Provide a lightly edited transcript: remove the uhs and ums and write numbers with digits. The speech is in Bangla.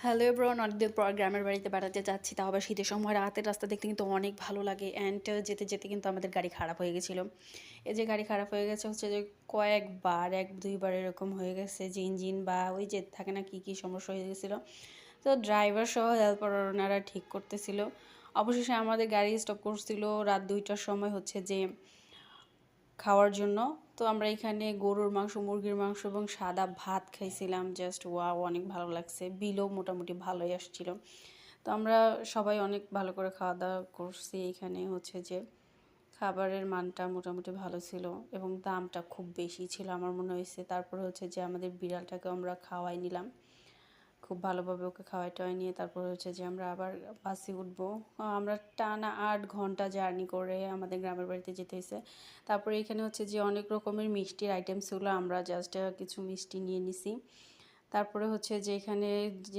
হ্যালো এভরিওয়ান, অনেকদিন পর গ্রামের বাড়িতে বেড়াতে যাচ্ছি, তাও আবার শীতের সময়। রাতের রাস্তা দেখতে কিন্তু অনেক ভালো লাগে। অ্যান্ড যেতে যেতে কিন্তু আমাদের গাড়ি খারাপ হয়ে গেছিলো। এই যে গাড়ি খারাপ হয়ে গেছে হচ্ছে যে কয়েকবার, এক দুইবার এরকম হয়ে গেছে যে ইঞ্জিন বা ওই যে থাকে না কী কী সমস্যা হয়ে গেছিলো। তো ড্রাইভার সহ হেল্পার ওনারা ঠিক করতেছিল। অবশেষে আমাদের গাড়ি স্টপ করছিল রাত 2টার সময় হচ্ছে যে খাওয়ার জন্য। তো আমরা এখানে গরুর মাংস, মুরগির মাংস এবং সাদা ভাত খাইছিলাম। জাস্ট ওয়াও, অনেক ভালো লাগছে। বিলও মোটামুটি ভালোই আসছিল। তো আমরা সবাই অনেক ভালো করে খাওয়া দাওয়া করছি। এখানে হচ্ছে যে খাবারের মানটা মোটামুটি ভালো ছিল এবং দামটা খুব বেশি ছিল আমার মনে হয়েছে। তারপরে হচ্ছে যে আমাদের বিড়ালটাকে আমরা খাওয়াই নিলাম, খুব ভালোভাবে ওকে খাওয়াই টাওয়াই নিয়ে তারপর হচ্ছে যে আমরা আবার বাসে উঠবো। আমরা টানা 8 ঘন্টা জার্নি করে আমাদের গ্রামের বাড়িতে যেতে হয়েছে। তারপরে এখানে হচ্ছে যে অনেক রকমের মিষ্টির আইটেমসগুলো আমরা জাস্ট কিছু মিষ্টি নিয়ে নিছি। তারপরে হচ্ছে যে এখানে যে